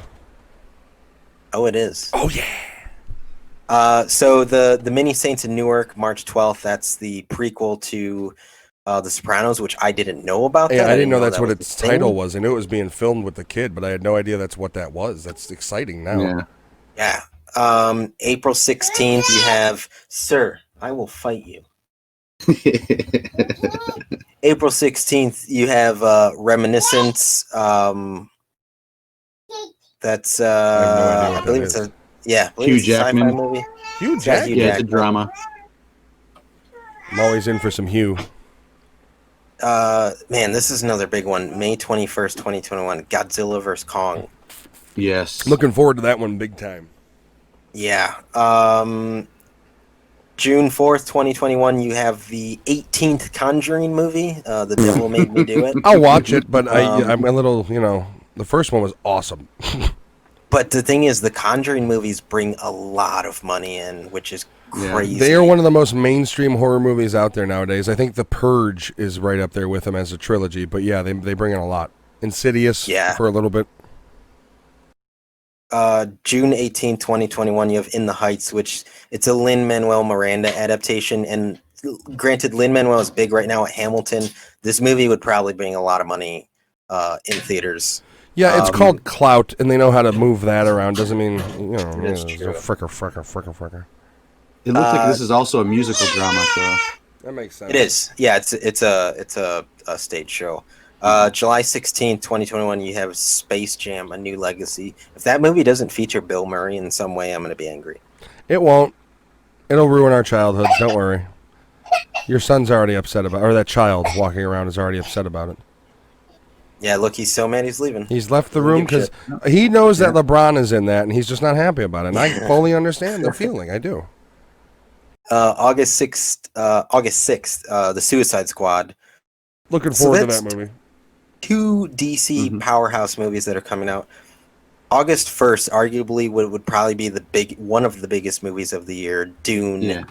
[SPEAKER 1] Oh, it is.
[SPEAKER 2] Oh, yeah.
[SPEAKER 1] So the Mini Saints in Newark, March 12th, that's the prequel to The Sopranos, which I didn't know about.
[SPEAKER 2] Yeah,
[SPEAKER 1] that.
[SPEAKER 2] I didn't know that's what
[SPEAKER 1] was
[SPEAKER 2] its title was. I knew it was being filmed with the kid, but I had no idea that's what that was. That's exciting now.
[SPEAKER 1] Yeah. April 16th, you have Sir, I Will Fight You. April 16th, you have Reminiscence. That's I believe it's a
[SPEAKER 3] Hugh Jackman
[SPEAKER 1] sci-fi movie.
[SPEAKER 2] Hugh Jackman.
[SPEAKER 3] Yeah, it's a drama.
[SPEAKER 2] I'm always in for some Hugh.
[SPEAKER 1] Man, this is another big one. May 21st, 2021. Godzilla vs. Kong.
[SPEAKER 3] Yes.
[SPEAKER 2] Looking forward to that one big time.
[SPEAKER 1] Yeah. June 4th, 2021, you have the 18th Conjuring movie. The Devil Made Me Do It.
[SPEAKER 2] I'll watch it, but I'm a little, the first one was awesome.
[SPEAKER 1] But the thing is, the Conjuring movies bring a lot of money in, which is crazy.
[SPEAKER 2] They are one of the most mainstream horror movies out there nowadays. I think The Purge is right up there with them as a trilogy. But yeah, they bring in a lot. Insidious for a little bit.
[SPEAKER 1] June 18, 2021, you have In the Heights, which it's a Lin-Manuel Miranda adaptation. And granted, Lin-Manuel is big right now at Hamilton. This movie would probably bring a lot of money in theaters.
[SPEAKER 2] Yeah, it's called clout, and they know how to move that around. Doesn't mean,
[SPEAKER 1] It's true.
[SPEAKER 2] fricker.
[SPEAKER 3] It looks like this is also a musical drama, so
[SPEAKER 2] That makes sense.
[SPEAKER 1] It is. Yeah, it's a stage show. July 16th, 2021, you have Space Jam: A New Legacy. If that movie doesn't feature Bill Murray in some way, I'm going to be angry.
[SPEAKER 2] It won't. It'll ruin our childhoods. Don't worry. Your son's already upset about, or that child walking around is already upset about it.
[SPEAKER 1] Yeah, look, he's so mad he's leaving.
[SPEAKER 2] He's left the room because he knows that LeBron is in that, and he's just not happy about it. And I fully understand the feeling. I do.
[SPEAKER 1] August 6th, The Suicide Squad.
[SPEAKER 2] Looking forward to that movie.
[SPEAKER 1] Two DC powerhouse movies that are coming out. August 1st, arguably, would probably be one of the biggest movies of the year, Dune.
[SPEAKER 3] yeah.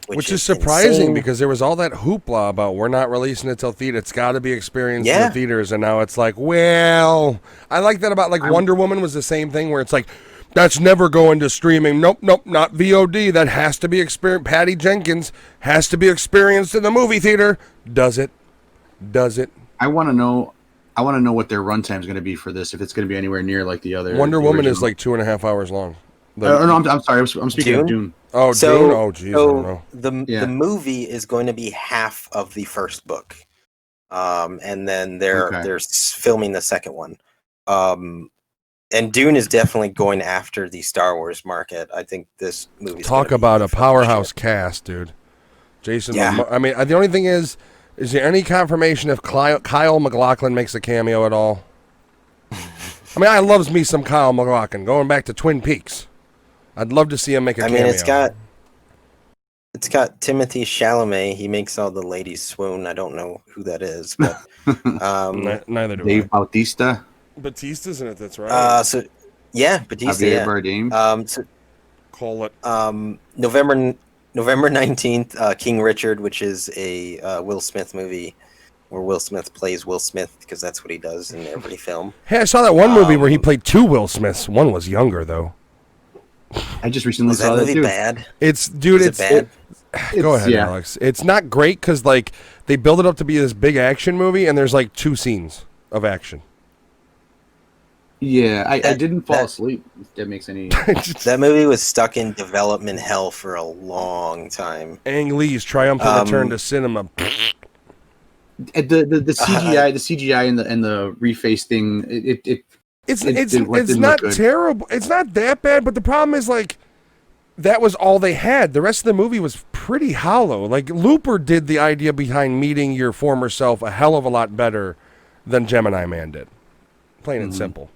[SPEAKER 2] Which is surprising
[SPEAKER 1] insane.
[SPEAKER 2] because there was all that hoopla about we're not releasing it till theater. It's got to be experienced in the theaters, and now it's like, well, I like that about Wonder Woman was the same thing where it's like, that's never going to streaming. Nope, not VOD. That has to be experienced. Patty Jenkins has to be experienced in the movie theater. Does it?
[SPEAKER 3] I want to know what their runtime is going to be for this. If it's going to be anywhere near like the other.
[SPEAKER 2] Wonder Woman is like 2.5 hours long.
[SPEAKER 3] No, I'm sorry. I'm speaking of Dune.
[SPEAKER 2] Oh,
[SPEAKER 1] So-
[SPEAKER 2] Dune. Oh, jeez. I don't know.
[SPEAKER 1] The movie is going to be half of the first book, and then they're filming the second one. And Dune is definitely going after the Star Wars market. I think this movie.
[SPEAKER 2] Talk about a powerhouse cast, dude. Jason.
[SPEAKER 1] Yeah.
[SPEAKER 2] I mean, the only thing is there any confirmation if Kyle MacLachlan makes a cameo at all? I mean, I loves me some Kyle MacLachlan. Going back to Twin Peaks, I'd love to see him make a cameo.
[SPEAKER 1] I mean, it's got Timothy Chalamet. He makes all the ladies swoon. I don't know who that is, but
[SPEAKER 2] neither do
[SPEAKER 3] Dave Bautista.
[SPEAKER 2] Batista's in it. That's right.
[SPEAKER 1] Batista.
[SPEAKER 3] Javier
[SPEAKER 1] Yeah.
[SPEAKER 3] Bardem.
[SPEAKER 2] Call it.
[SPEAKER 1] November 19th, King Richard, which is a Will Smith movie where Will Smith plays Will Smith because that's what he does in every film.
[SPEAKER 2] Hey, I saw that one movie where he played two Will Smiths. One was younger though.
[SPEAKER 3] I just recently
[SPEAKER 1] Was that
[SPEAKER 3] saw that
[SPEAKER 1] movie
[SPEAKER 3] too.
[SPEAKER 1] bad?
[SPEAKER 2] It's
[SPEAKER 1] bad?
[SPEAKER 2] Go ahead,
[SPEAKER 3] yeah.
[SPEAKER 2] Alex. It's not great because they build it up to be this big action movie, and there's like 2 scenes of action.
[SPEAKER 3] Yeah, I didn't fall asleep. If that makes any.
[SPEAKER 1] That movie was stuck in development hell for a long time.
[SPEAKER 2] Ang Lee's triumphant return to cinema.
[SPEAKER 3] The CGI and the reface thing.
[SPEAKER 2] It's
[SPEAKER 3] didn't
[SPEAKER 2] not
[SPEAKER 3] look good.
[SPEAKER 2] terrible. It's not that bad, but the problem is that was all they had. The rest of the movie was pretty hollow. Like Looper did the idea behind meeting your former self a hell of a lot better than Gemini Man did. Plain and simple.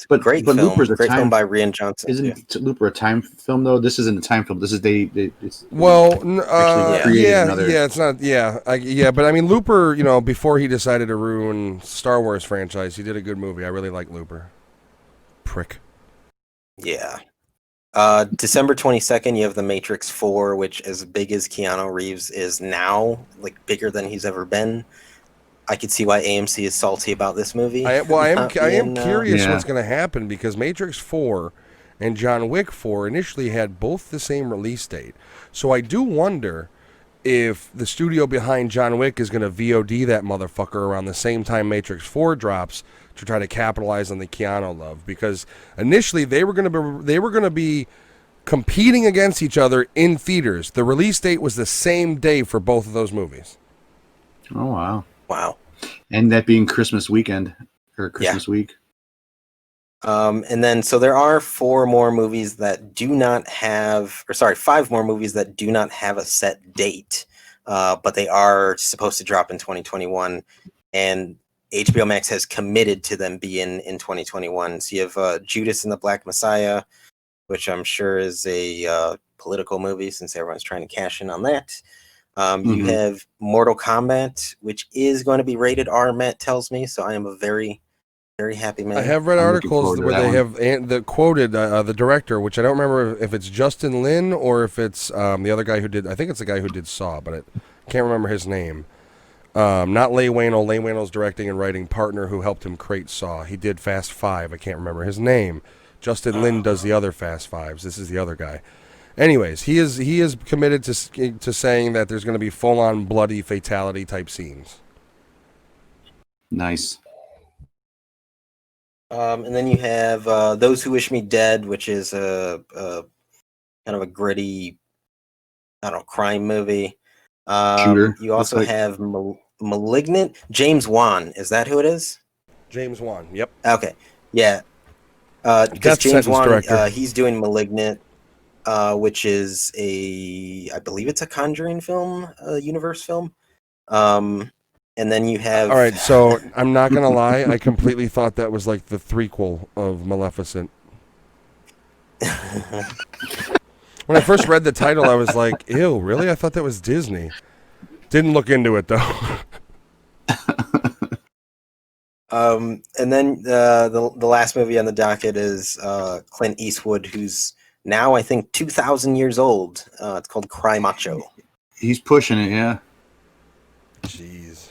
[SPEAKER 3] But
[SPEAKER 1] Great
[SPEAKER 3] but
[SPEAKER 1] film.
[SPEAKER 3] Looper's a
[SPEAKER 1] Great
[SPEAKER 3] time
[SPEAKER 1] film by Rian Johnson.
[SPEAKER 3] Isn't Looper a time film though? This isn't a time film. This is it's
[SPEAKER 2] Well,
[SPEAKER 3] created
[SPEAKER 2] yeah,
[SPEAKER 3] another-
[SPEAKER 2] it's not. Yeah, but I mean, Looper. Before he decided to ruin Star Wars franchise, he did a good movie. I really like Looper. Prick.
[SPEAKER 1] Yeah. December 22nd, you have The Matrix 4, which, as big as Keanu Reeves is now, like bigger than he's ever been. I could see why AMC is salty about this movie.
[SPEAKER 2] I am curious
[SPEAKER 3] Yeah.
[SPEAKER 2] what's going to happen because Matrix 4 and John Wick 4 initially had both the same release date. So I do wonder if the studio behind John Wick is going to VOD that motherfucker around the same time Matrix 4 drops to try to capitalize on the Keanu love, because initially they were going to be competing against each other in theaters. The release date was the same day for both of those movies.
[SPEAKER 3] Oh wow.
[SPEAKER 1] Wow.
[SPEAKER 3] And that being Christmas weekend or Christmas week.
[SPEAKER 1] And then, so there are 4 more movies that do not have, 5 more movies that do not have a set date, but they are supposed to drop in 2021. And HBO Max has committed to them being in 2021. So you have Judas and the Black Messiah, which I'm sure is a political movie since everyone's trying to cash in on that. You have Mortal Kombat, which is going to be rated R, Matt tells me. So I am a very Very happy man.
[SPEAKER 2] I have read
[SPEAKER 3] I'm looking
[SPEAKER 2] articles
[SPEAKER 3] forward to
[SPEAKER 2] where
[SPEAKER 3] that
[SPEAKER 2] they
[SPEAKER 3] one.
[SPEAKER 2] have the quoted the director, which I don't remember if it's Justin Lin or if it's the other guy who did. I think it's the guy who did Saw, but I can't remember his name. Not Leigh Whannell. Leigh Whannell's directing and writing partner who helped him create Saw. He did Fast Five. I can't remember his name. Justin Lin does the other Fast Fives. This is the other guy. Anyways, he is committed to saying that there's going to be full on bloody fatality type scenes.
[SPEAKER 3] Nice.
[SPEAKER 1] And then you have Those Who Wish Me Dead, which is a kind of a gritty, I don't know, crime movie.
[SPEAKER 3] Shooter,
[SPEAKER 1] You also
[SPEAKER 3] looks like.
[SPEAKER 1] have Malignant. James Wan, is that who it is?
[SPEAKER 2] James Wan. Yep.
[SPEAKER 1] Okay, yeah. Because
[SPEAKER 2] Death
[SPEAKER 1] James
[SPEAKER 2] Sentence
[SPEAKER 1] Wan,
[SPEAKER 2] director.
[SPEAKER 1] he's doing Malignant, which is I believe it's a Conjuring film, universe film. And then you have.
[SPEAKER 2] All right, so I'm not gonna lie. I completely thought that was like the threequel of Maleficent. When I first read the title, I was like, "Ew, really?" I thought that was Disney. Didn't look into it though.
[SPEAKER 1] And then the last movie on the docket is Clint Eastwood, who's now I think 2,000 years old. It's called Cry Macho.
[SPEAKER 3] He's pushing it, yeah.
[SPEAKER 2] Jeez.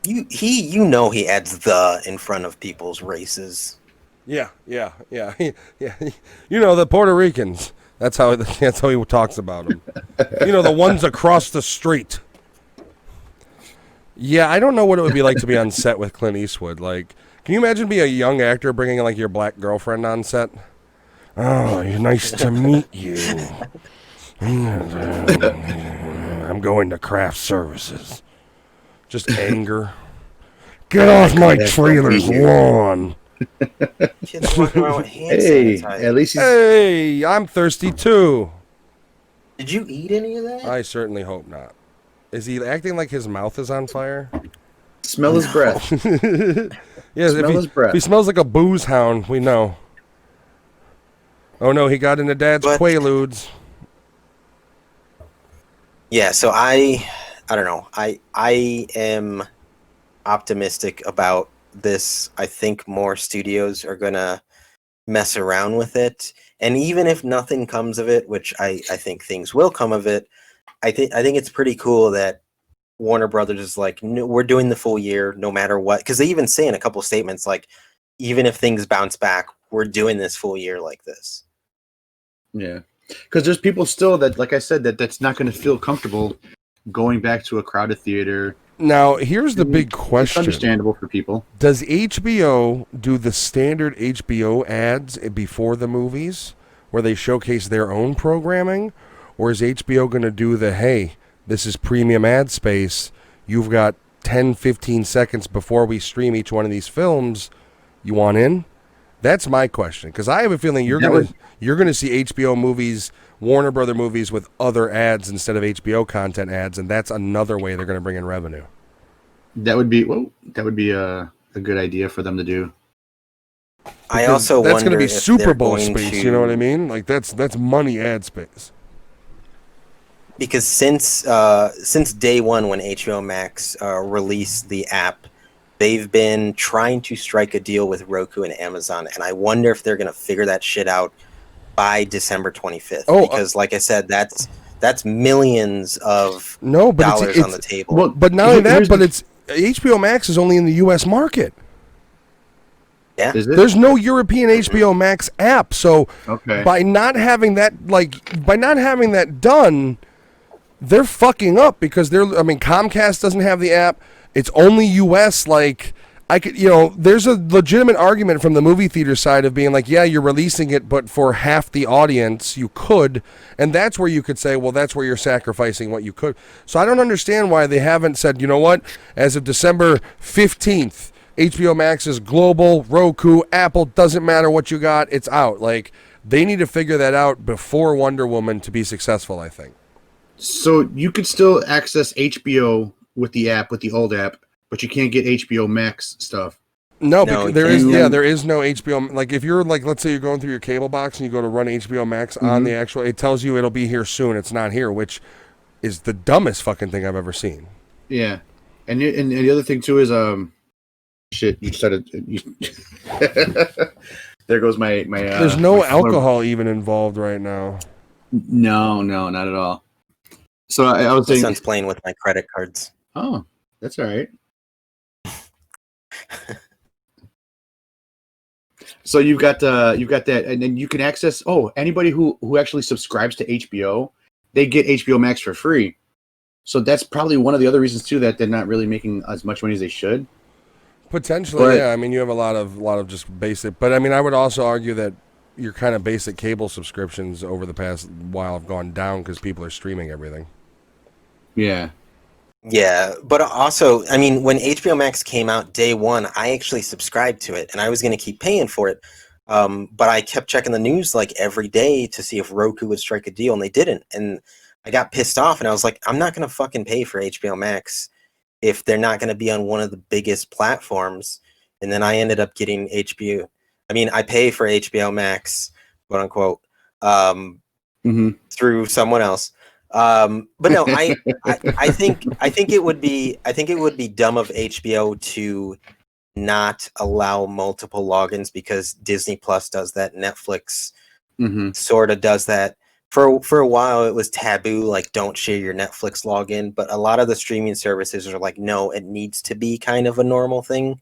[SPEAKER 1] You know he adds the in front of people's races.
[SPEAKER 2] Yeah. You know the Puerto Ricans. That's how he talks about them. You know the ones across the street. Yeah, I don't know what it would be like to be on set with Clint Eastwood. Like, can you imagine being a young actor bringing like your black girlfriend on set? Oh, nice to meet you. I'm going to craft services. Just anger. Get off my trailer's lawn.
[SPEAKER 1] Kids walking around with hand
[SPEAKER 3] Hey,
[SPEAKER 1] sanitizer.
[SPEAKER 3] at least he's
[SPEAKER 2] Hey, I'm thirsty too.
[SPEAKER 1] Did you eat any of that?
[SPEAKER 2] I certainly hope not. Is he acting like his mouth is on fire?
[SPEAKER 3] smell his breath.
[SPEAKER 2] Yes,
[SPEAKER 3] Smell his breath.
[SPEAKER 2] if he smells like a booze hound, we know. Oh no, he got into Dad's
[SPEAKER 1] But-
[SPEAKER 2] Quaaludes.
[SPEAKER 1] Yeah, so I don't know. I am optimistic about this. I think more studios are gonna mess around with it, and even if nothing comes of it, which I think things will come of it, I think it's pretty cool that Warner Brothers is like, no, we're doing the full year no matter what, because they even say in a couple statements like, even if things bounce back, we're doing this full year like this.
[SPEAKER 3] Yeah, because there's people still that, like I said, that's not going to feel comfortable going back to a crowded theater.
[SPEAKER 2] Now, here's the big
[SPEAKER 3] It's
[SPEAKER 2] question.
[SPEAKER 3] understandable for people.
[SPEAKER 2] Does HBO do the standard HBO ads before the movies where they showcase their own programming? Or is HBO going to do the, hey, this is premium ad space. You've got 10, 15 seconds before we stream each one of these films. You want in? That's my question. Because I have a feeling you're going to see HBO movies, Warner Brother movies with other ads instead of HBO content ads. And that's another way they're going to bring in revenue.
[SPEAKER 3] That would be a good idea for them to do.
[SPEAKER 1] I also
[SPEAKER 2] that's
[SPEAKER 1] wonder
[SPEAKER 2] gonna be
[SPEAKER 1] if
[SPEAKER 2] Super
[SPEAKER 1] they're
[SPEAKER 2] Bowl
[SPEAKER 1] going
[SPEAKER 2] space.
[SPEAKER 1] to,
[SPEAKER 2] You know what I mean? Like that's money ad space.
[SPEAKER 1] because since day one when HBO Max released the app, they've been trying to strike a deal with Roku and Amazon, and I wonder if they're going to figure that shit out by December 25th.
[SPEAKER 2] Oh,
[SPEAKER 1] because like I said, that's millions of
[SPEAKER 2] No, but
[SPEAKER 1] dollars
[SPEAKER 2] it's
[SPEAKER 1] on the table.
[SPEAKER 3] Well,
[SPEAKER 2] but not only that,
[SPEAKER 3] here's
[SPEAKER 2] but
[SPEAKER 3] the-
[SPEAKER 2] it's HBO Max is only in the U.S. market.
[SPEAKER 1] Yeah,
[SPEAKER 3] Is it?
[SPEAKER 2] There's no European HBO Max app, so
[SPEAKER 3] Okay.
[SPEAKER 2] by not having that done, they're fucking up because Comcast doesn't have the app. It's only US. Like I could, there's a legitimate argument from the movie theater side of being like, yeah, you're releasing it, but for half the audience, you could, and that's where you could say, well, that's where you're sacrificing what you could. So I don't understand why they haven't said, you know what, as of December 15th, HBO Max is global, Roku, Apple, doesn't matter what you got, it's out. Like they need to figure that out before Wonder Woman to be successful, I think.
[SPEAKER 3] So you could still access HBO with the app, with the old app, but you can't get HBO Max stuff.
[SPEAKER 2] No,
[SPEAKER 1] No,
[SPEAKER 2] because there is
[SPEAKER 1] you-
[SPEAKER 2] there is no HBO. Like if you're like, let's say you're going through your cable box and you go to run HBO Max on the actual, it tells you it'll be here soon. It's not here, which is the dumbest fucking thing I've ever seen.
[SPEAKER 3] Yeah, and the other thing too is Shit, you started. There goes my.
[SPEAKER 2] There's no
[SPEAKER 3] my color-
[SPEAKER 2] alcohol even involved right now.
[SPEAKER 3] No, not at all. So I was
[SPEAKER 1] My
[SPEAKER 3] saying.
[SPEAKER 1] son's playing with my credit cards.
[SPEAKER 3] Oh, that's all right. So you've got that, and then you can access. Oh, anybody who actually subscribes to HBO, they get HBO Max for free. So that's probably one of the other reasons too that they're not really making as much money as they should.
[SPEAKER 2] Potentially,
[SPEAKER 3] But-
[SPEAKER 2] yeah. I mean, you have a lot of just basic, but I mean, I would also argue that your kind of basic cable subscriptions over the past while have gone down because people are streaming everything.
[SPEAKER 3] Yeah.
[SPEAKER 1] Yeah, but also, I mean, when HBO Max came out day one, I actually subscribed to it, and I was going to keep paying for it. But I kept checking the news like every day to see if Roku would strike a deal, and they didn't. And I got pissed off, and I was like, I'm not going to fucking pay for HBO Max if they're not going to be on one of the biggest platforms. And then I ended up getting HBO. I mean, I pay for HBO Max, quote unquote, through someone else. But no, I think it would be dumb of HBO to not allow multiple logins, because Disney Plus does that, Netflix sort of does that. For a while it was taboo, like don't share your Netflix login, but a lot of the streaming services are like, no, it needs to be kind of a normal thing.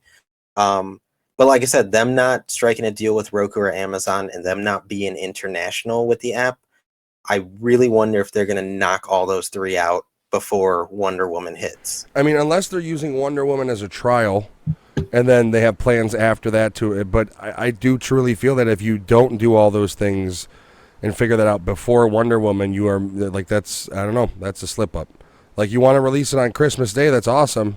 [SPEAKER 1] But like I said, them not striking a deal with Roku or Amazon and them not being international with the app, I really wonder if they're going to knock all those three out before Wonder Woman hits.
[SPEAKER 2] I mean, unless they're using Wonder Woman as a trial, and then they have plans after that to it. But I do truly feel that if you don't do all those things and figure that out before Wonder Woman, you are like, that's, I don't know, that's a slip up. Like, you want to release it on Christmas Day, that's awesome.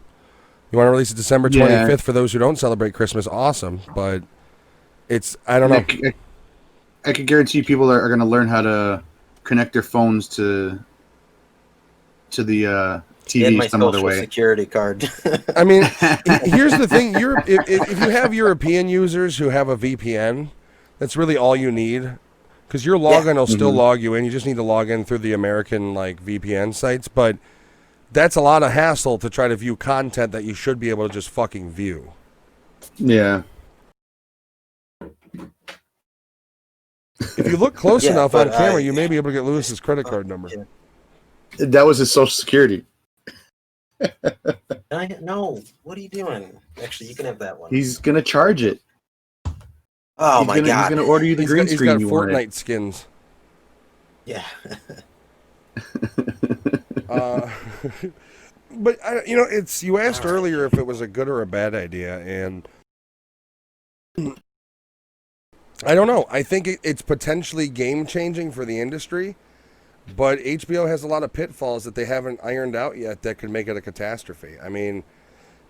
[SPEAKER 2] You want to release it December 25th for those who don't celebrate Christmas, awesome. But it's, I don't know.
[SPEAKER 3] I can guarantee people are going to learn how to connect their phones to the TV some other way.
[SPEAKER 1] Security card.
[SPEAKER 2] I mean, here's the thing: if you have European users who have a VPN, that's really all you need, because your login will still log you in. You just need to log in through the American like VPN sites, but that's a lot of hassle to try to view content that you should be able to just fucking view.
[SPEAKER 3] Yeah.
[SPEAKER 2] If you look close enough on
[SPEAKER 1] but
[SPEAKER 2] camera, you may be able to get Lewis's credit card number.
[SPEAKER 3] That was his social security.
[SPEAKER 1] No, what are you doing? Actually, you can have that one.
[SPEAKER 3] He's going to charge it.
[SPEAKER 1] Oh my god!
[SPEAKER 3] He's going to order you the green screen.
[SPEAKER 2] He's got Fortnite skins.
[SPEAKER 1] Yeah.
[SPEAKER 2] But it's, you asked earlier if it was a good or a bad idea, and I don't know. I think it's potentially game changing for the industry, but HBO has a lot of pitfalls that they haven't ironed out yet that could make it a catastrophe. I mean,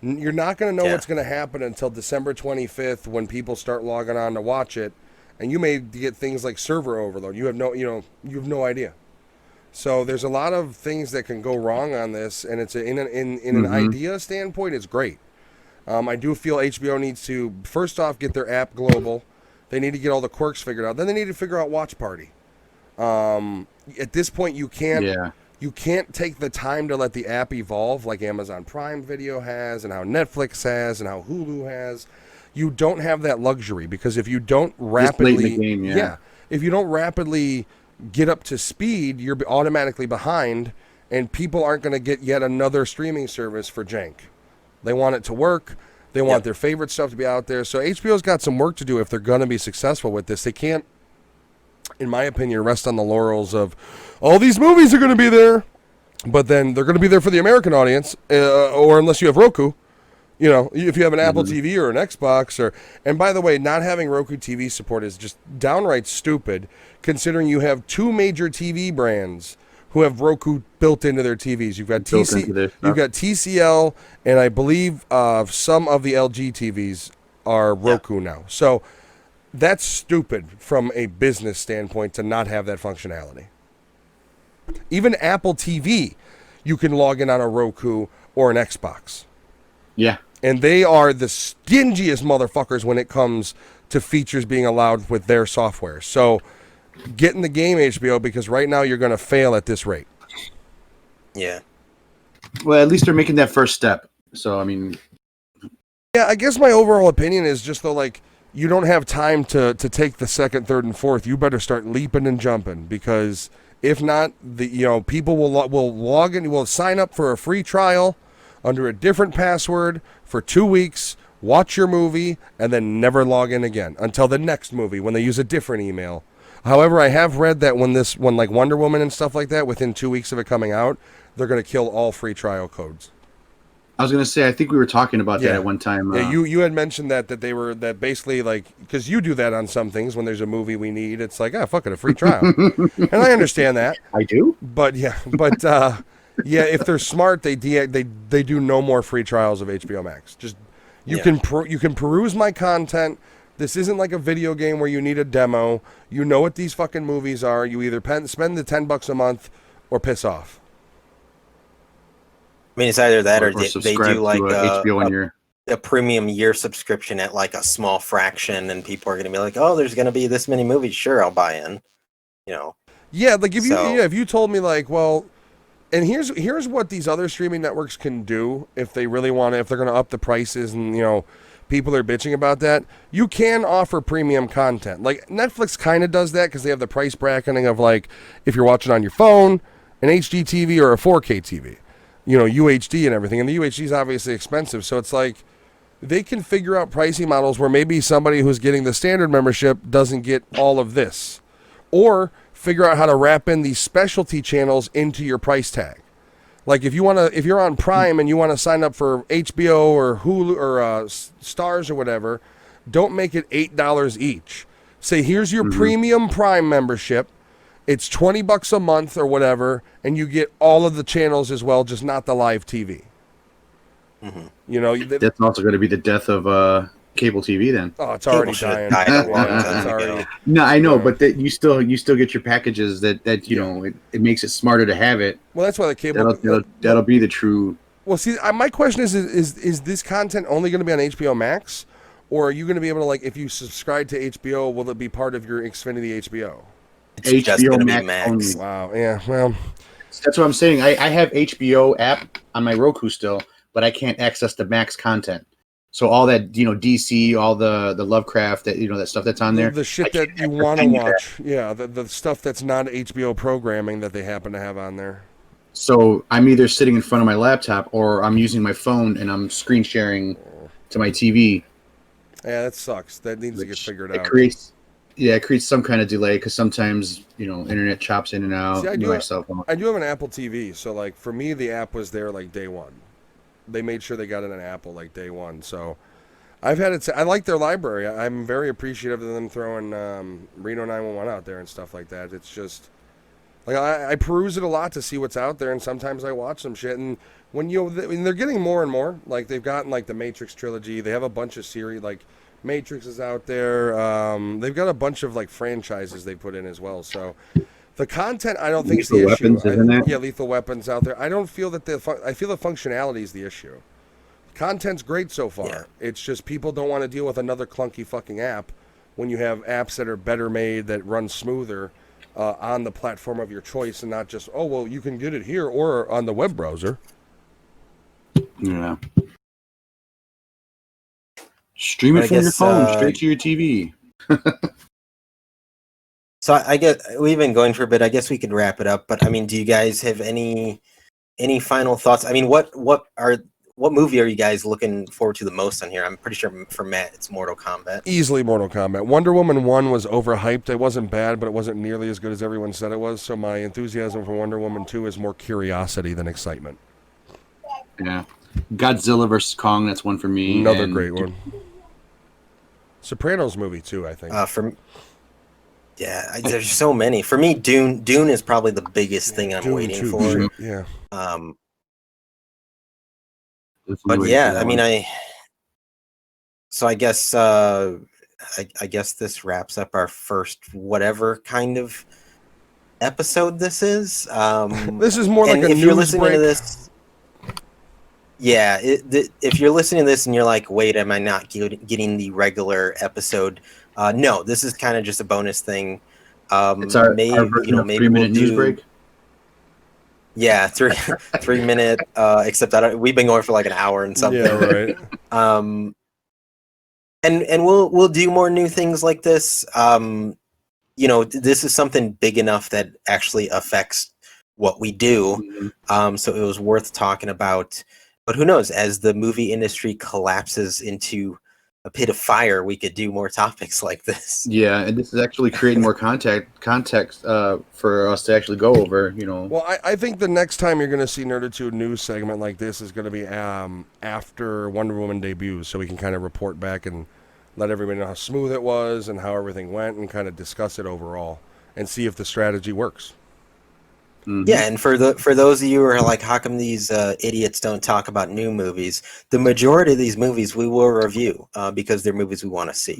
[SPEAKER 2] you're not going to know what's going to happen until December 25th when people start logging on to watch it, and you may get things like server overload. You have no idea. So there's a lot of things that can go wrong on this, and it's in an idea standpoint, it's great. I do feel HBO needs to first off get their app global. They need to get all the quirks figured out. Then they need to figure out Watch Party. At this point, you can't take the time to let the app evolve like Amazon Prime Video has, and how Netflix has, and how Hulu has. You don't have that luxury, because if you don't rapidly,
[SPEAKER 3] late in the game,
[SPEAKER 2] if you don't rapidly get up to speed, you're automatically behind, and people aren't going to get yet another streaming service for jank. They want it to work. They want their favorite stuff to be out there. So HBO's got some work to do if they're going to be successful with this. They can't, in my opinion, rest on the laurels of all these movies are going to be there, but then they're going to be there for the American audience, or unless you have Roku. If you have an Apple TV or an Xbox, and by the way, not having Roku TV support is just downright stupid, considering you have two major TV brands who have Roku built into their TVs. You've got TCL, and I believe some of the LG TVs are Roku now. So that's stupid from a business standpoint to not have that functionality. Even Apple TV, you can log in on a Roku or an Xbox.
[SPEAKER 3] Yeah.
[SPEAKER 2] And they are the stingiest motherfuckers when it comes to features being allowed with their software. So get in the game, HBO, because right now you're going to fail at this rate.
[SPEAKER 1] Yeah.
[SPEAKER 3] Well, at least they're making that first step. So, I mean,
[SPEAKER 2] Yeah, I guess my overall opinion is just though, like, you don't have time to take the second, third, and fourth. You better start leaping and jumping, because if not, people will log in, will sign up for a free trial under a different password for 2 weeks, watch your movie, and then never log in again until the next movie when they use a different email. However, I have read that when like Wonder Woman and stuff like that, within 2 weeks of it coming out, they're going to kill all free trial codes.
[SPEAKER 3] I was gonna say, I think we were talking about that at one time.
[SPEAKER 2] Yeah, you had mentioned that they were that basically, like, because you do that on some things when there's a movie we need. It's like, fuck it, a free trial, and I understand that.
[SPEAKER 3] I do,
[SPEAKER 2] but yeah, if they're smart, they do no more free trials of HBO Max. Just you can peruse my content. This isn't like a video game where you need a demo. You know what these fucking movies are. You either spend the $10 a month or piss off.
[SPEAKER 1] I mean, it's either that or they do like
[SPEAKER 3] HBO
[SPEAKER 1] a premium year subscription at like a small fraction, and people are going to be like, "Oh, there's going to be this many movies. Sure, I'll buy in."
[SPEAKER 2] Yeah, like if you told me like, well, and here's what these other streaming networks can do if they really want to, if they're going to up the prices, and people are bitching about that. You can offer premium content. Like Netflix kind of does that because they have the price bracketing of like if you're watching on your phone, an HD TV or a 4K TV. UHD and everything. And the UHD is obviously expensive. So it's like they can figure out pricing models where maybe somebody who's getting the standard membership doesn't get all of this. Or figure out how to wrap in these specialty channels into your price tag. Like if you're on Prime and you want to sign up for HBO or Hulu or Stars or whatever, don't make it $8 each. Say, here's your premium Prime membership. It's $20 a month or whatever, and you get all of the channels as well, just not the live TV.
[SPEAKER 3] That's also going to be the death of cable TV then.
[SPEAKER 2] Oh, it's already dying.
[SPEAKER 3] No, I know, but that you still get your packages that it makes it smarter to have it.
[SPEAKER 2] Well, that's why the cable
[SPEAKER 3] that'll be the true.
[SPEAKER 2] Well, see, my question is this content only going to be on HBO Max, or are you going to be able to, like, if you subscribe to HBO, will it be part of your Xfinity HBO?
[SPEAKER 1] It's just going to be Max.
[SPEAKER 3] Only.
[SPEAKER 2] Wow. Yeah. Well,
[SPEAKER 3] that's what I'm saying. I have HBO app on my Roku still, but I can't access the Max content. So all that DC, all the Lovecraft, that stuff that's on there,
[SPEAKER 2] the shit that you want to watch, the stuff that's not HBO programming that they happen to have on there.
[SPEAKER 3] So I'm either sitting in front of my laptop or I'm using my phone and I'm screen sharing to my TV.
[SPEAKER 2] Yeah, that sucks. That needs to get figured out.
[SPEAKER 3] It creates some kind of delay because sometimes internet chops in and out.
[SPEAKER 2] See, I do have an Apple TV, so like for me, the app was there like day one. They made sure they got it on Apple like day one. So I've had it. I like their library. I'm very appreciative of them throwing Reno 911 out there and stuff like that. It's just like I peruse it a lot to see what's out there, and sometimes I watch some shit. And when they're getting more and more, like they've gotten like the Matrix trilogy. They have a bunch of series like Matrix is out there. They've got a bunch of like franchises they put in as well. So the content, I don't think is the issue. Lethal Weapons out there. I don't feel that I feel the functionality is the issue. Content's great so far. Yeah. It's just people don't want to deal with another clunky fucking app when you have apps that are better made, that run smoother on the platform of your choice, and not just, oh, well, you can get it here or on the web browser.
[SPEAKER 3] Yeah. Stream it from your phone straight to your TV.
[SPEAKER 1] So I guess we've been going for a bit. I guess we could wrap it up. But I mean, do you guys have any final thoughts? I mean, what movie are you guys looking forward to the most on here? I'm pretty sure for Matt, it's Mortal Kombat.
[SPEAKER 2] Easily Mortal Kombat. Wonder Woman 1 was overhyped. It wasn't bad, but it wasn't nearly as good as everyone said it was. So my enthusiasm for Wonder Woman 2 is more curiosity than excitement.
[SPEAKER 3] Yeah. Godzilla vs. Kong, that's one for me.
[SPEAKER 2] Another great one. Sopranos movie too, I think.
[SPEAKER 1] There's so many. For me, Dune is probably the biggest thing I'm waiting for.
[SPEAKER 2] Yeah.
[SPEAKER 1] But yeah, I mean, I guess I guess this wraps up our first whatever kind of episode this is.
[SPEAKER 2] This is more like a news break.
[SPEAKER 1] To this, yeah, if you're listening to this and you're like, wait, am I not getting the regular episode? No, this is kind of just a bonus thing.
[SPEAKER 3] It's our
[SPEAKER 1] maybe
[SPEAKER 3] 3-minute news break.
[SPEAKER 1] Yeah, 3 minute. Except we've been going for like an hour and something.
[SPEAKER 2] Yeah, right.
[SPEAKER 1] and we'll do more new things like this. This is something big enough that actually affects what we do. So it was worth talking about. But who knows? As the movie industry collapses into a pit of fire, we could do more topics like this.
[SPEAKER 3] Yeah, and this is actually creating more context for us to actually go over.
[SPEAKER 2] Well, I think the next time you're going to see Nerditude news segment like this is going to be after Wonder Woman debuts, so we can kind of report back and let everybody know how smooth it was and how everything went, and kind of discuss it overall and see if the strategy works.
[SPEAKER 3] Mm-hmm.
[SPEAKER 1] Yeah, and for those of you who are like, how come these idiots don't talk about new movies? The majority of these movies we will review because they're movies we want to see.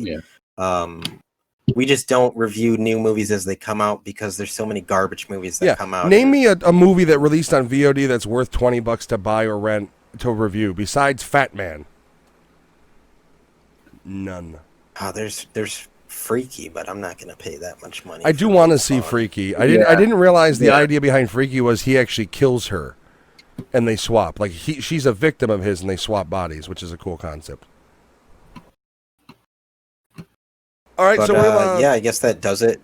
[SPEAKER 3] Yeah.
[SPEAKER 1] We just don't review new movies as they come out because there's so many garbage movies that come out.
[SPEAKER 2] Name me a movie that released on VOD that's worth $20 to buy or rent to review besides Fat Man. None.
[SPEAKER 1] There's Freaky, but I'm not going to pay that much money.
[SPEAKER 2] I do want to see Freaky. I didn't realize the idea behind Freaky was he actually kills her, and they swap. Like she's a victim of his, and they swap bodies, which is a cool concept. All right, so
[SPEAKER 1] I guess that does it.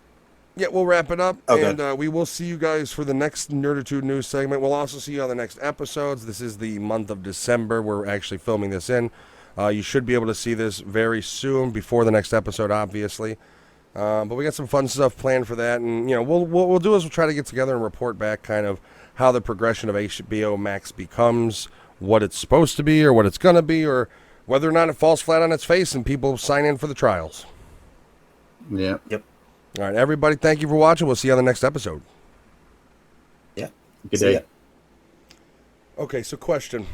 [SPEAKER 2] Yeah, we'll wrap it up,
[SPEAKER 1] Okay.
[SPEAKER 2] and we will see you guys for the next Nerditude news segment. We'll also see you on the next episodes. This is the month of December. We're actually filming this in. You should be able to see this very soon, before the next episode, obviously. But we got some fun stuff planned for that, and what we'll do is we'll try to get together and report back kind of how the progression of HBO Max becomes, what it's supposed to be, or what it's gonna be, or whether or not it falls flat on its face and people sign in for the trials.
[SPEAKER 3] Yeah.
[SPEAKER 1] Yep.
[SPEAKER 2] All right, everybody, thank you for watching. We'll see you on the next episode.
[SPEAKER 1] Yeah.
[SPEAKER 3] Good day.
[SPEAKER 2] Okay, so question.